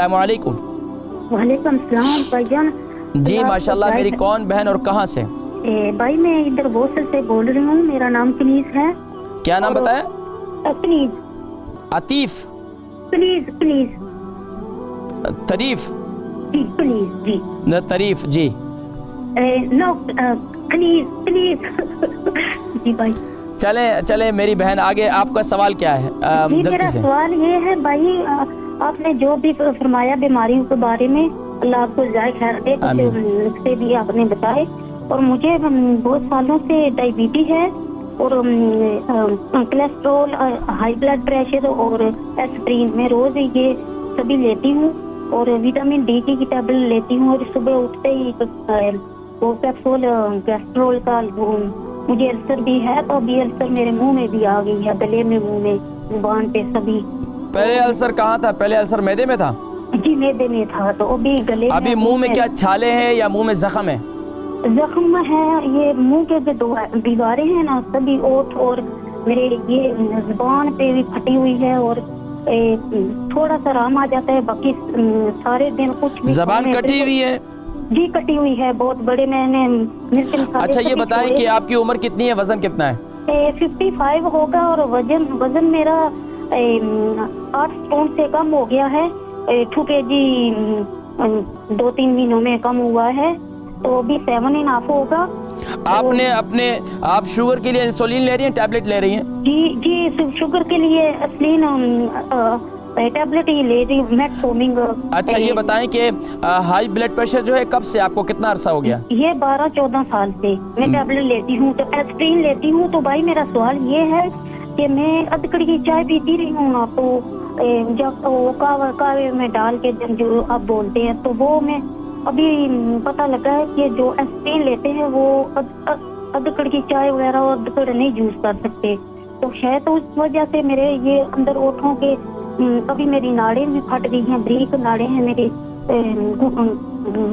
अस्सलाम वालेकुम। वालेकुम सलाम भाईजान। जी माशाल्लाह। मेरी कौन बहन और कहाँ से? भाई मैं इधर बोसल से बोल रही हूँ, मेरा नाम कनीज है। क्या नाम बताया? कनीज। अतीफ? Please please. तरीफ? जी प्लीज जी। न तरीफ जी। No please please. जी भाई। चले चले मेरी बहन, आगे आपका सवाल क्या है? जी मेरा सवाल ये है भाई, आपने जो भी फरमाया बीमारियों के बारे में, अल्लाह आपको जाए खैर दे, कुछ से भी आपने बताए। और मुझे बहुत सालों से डायबिटीज है और कोलेस्ट्रॉल, हाई ब्लड प्रेशर और एस्प्रिन में रोज ये सभी लेती हूँ और विटामिन डी की टैबलेट लेती हूँ। और सुबह उठते ही वो कैप्सूल कोलेस्ट्रॉल का, मुझे अल्सर भी है, तो अभी अल्सर मेरे मुंह में भी आ गई है, गले में, मुंह में, जुबान पे सभी। पहले अल्सर कहाँ था? पहले अल्सर मैदे में था? जी मैदे में था, तो अभी गले में। अभी मुंह में क्या छाले हैं या मुंह में जख्म है? जख्म है, ये मुंह के जो दीवारें हैं ना, सभी ओठ और मेरे ये जुबान पे भी फटी हुई है और थोड़ा सा आराम आ जाता है, बाकी सारे दिन कुछ भी। जबान कटी हुई है? जी कटी हुई है, बहुत बड़े मैंने। अच्छा ये बताएं कि आपकी उम्र कितनी है, वजन कितना है? 55 होगा और वजन मेरा 8 स्टोन से कम हो गया है। 2 kg 2-3 महीनों में कम हुआ है, तो अभी 7.5 होगा। आपने अपने आप शुगर के लिए इंसुलिन ले रही हैं, टैबलेट ले रही हैं? जी जी शुगर के लिए इंसुलिन टैबलेट ही ले रही हूँ, मेटफॉर्मिन। अच्छा ये बताएं कि हाई ब्लड प्रेशर जो है कब से, आपको कितना अरसा हो गया? ये 12-14 साल से मैं टैबलेट लेती हूँ, तो एस्प्रिन लेती हूँ। तो भाई मेरा सवाल ये है कि मैं अदरक की चाय पीती रही हूँ ना, तो जब वो कावे में डाल के जो आप बोलते हैं, तो वो मैं अभी पता लगा है कि जो एस्प्रिन लेते हैं वो अदरक की चाय वगैरह और अदरक नहीं यूज कर सकते, तो है तो उस वजह से मेरे ये अंदर ओठों के कभी मेरी नाड़ें भी फट गई हैं, ब्रीक नाड़ें हैं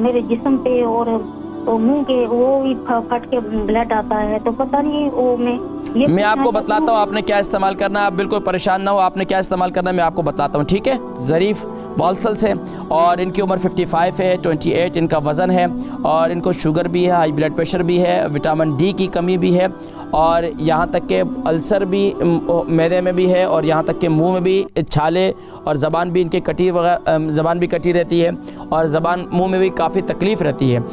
मेरे जिस्म पे, और मुंह के वो भी फट के ब्लड आता है, तो पता नहीं वो मैं आपको बतलाता हूँ आपने क्या इस्तेमाल करना है। आप बिल्कुल परेशान ना हो, आपने क्या इस्तेमाल करना है मैं आपको बताता हूँ, ठीक है? ज़रीफ वालसल से, और इनकी उम्र 55 है, 28 इनका वज़न है, और इनको शुगर भी है, हाई ब्लड प्रेशर भी है, विटामिन डी की कमी भी है, और यहाँ तक के अल्सर भी मैदे में भी है, और यहाँ तक के मुंह में भी छाले, और ज़बान भी इनकी कटी वगैरह, ज़बान भी कटी रहती है, और ज़बान मुंह में भी काफ़ी तकलीफ़ रहती है।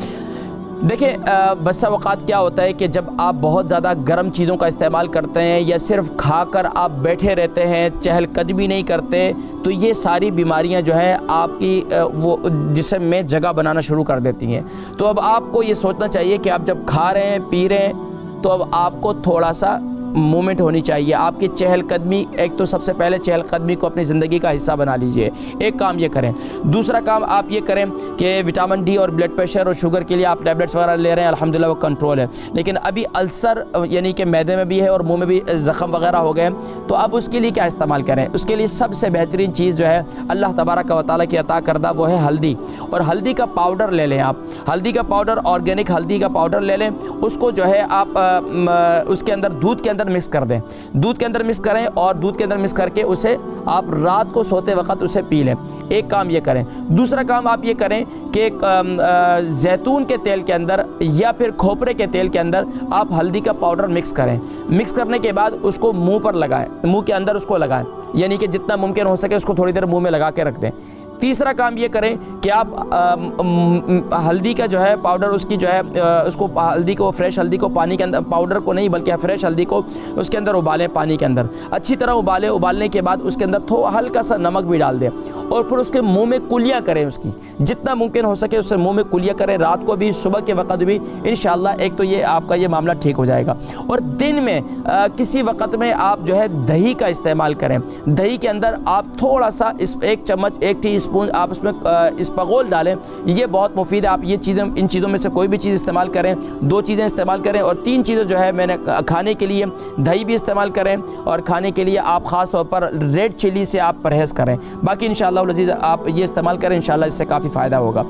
देखिए बसा वक़ात क्या होता है कि जब आप बहुत ज़्यादा गर्म चीज़ों का इस्तेमाल करते हैं या सिर्फ खाकर आप बैठे रहते हैं, चहलकदमी नहीं करते, तो ये सारी बीमारियां जो है आपकी वो जिस्म में जगह बनाना शुरू कर देती हैं। तो अब आपको ये सोचना चाहिए कि आप जब खा रहे हैं, पी रहे हैं, तो अब आपको थोड़ा सा मूवमेंट होनी चाहिए। आपकी चहलकदमी, एक तो सबसे पहले चहलकदमी को अपनी ज़िंदगी का हिस्सा बना लीजिए, एक काम ये करें। दूसरा काम आप ये करें कि विटामिन डी और ब्लड प्रेशर और शुगर के लिए आप टैबलेट्स वगैरह ले रहे हैं, अल्हम्दुलिल्लाह वो कंट्रोल है, लेकिन अभी अल्सर यानी कि मैदे में भी है और मुंह में भी ज़ख़म वगैरह हो गए, तो अब उसके लिए क्या इस्तेमाल करें? उसके लिए सबसे बेहतरीन चीज़ जो है अल्लाह तबारक व तआला की अता करदा, वो है हल्दी। और हल्दी का पाउडर ले लें आप, हल्दी का पाउडर, ऑर्गेनिक हल्दी का पाउडर ले लें। उसको जो है आप उसके अंदर दूध के अंदर मिक्स कर दें, दूध के अंदर मिक्स करें, और दूध के अंदर मिक्स करके उसे आप रात को सोते वक्त उसे पी लें। एक काम ये करें। दूसरा काम आप ये करें कि जैतून के तेल के अंदर या फिर खोपरे के तेल के अंदर आप हल्दी का पाउडर मिक्स करें। मिक्स करने के बाद उसको मुंह पर लगाएं, मुंह के अंदर उसको लगाएं, यानी कि जितना मुमकिन हो सके उसको थोड़ी देर मुंह में लगा के रख दें। तीसरा काम ये करें कि आप हल्दी का जो है पाउडर, उसकी जो है उसको हल्दी को, फ्रेश हल्दी को पानी के अंदर, पाउडर को नहीं बल्कि फ्रेश हल्दी को उसके अंदर उबालें, पानी के अंदर अच्छी तरह उबालें। उबालने के बाद उसके अंदर थोड़ा हल्का सा नमक भी डाल दें, और फिर उसके मुंह में कुलियाँ करें, उसकी जितना मुमकिन हो सके उससे मुंह में कुलियाँ करें, रात को भी सुबह के वक़्त भी। इंशाअल्लाह एक तो ये आपका ये मामला ठीक हो जाएगा। और दिन में किसी वक़्त में आप जो है दही का इस्तेमाल करें। दही के अंदर आप थोड़ा सा 1 चम्मच, 1 टी स्पून आप उसमें इस्पगोल डालें, ये बहुत मुफीद है। आप ये चीज़ें, इन चीज़ों में से कोई भी चीज़ इस्तेमाल करें, 2 चीज़ें इस्तेमाल करें, और 3 चीज़ें जो है मैंने खाने के लिए दही भी इस्तेमाल करें, और खाने के लिए आप ख़ास तौर पर रेड चिली से आप परहेज़ करें। बाकी इंशाअल्लाह अज़ीज़ आप ये इस्तेमाल करें, इंशाअल्लाह इससे काफ़ी फ़ायदा होगा।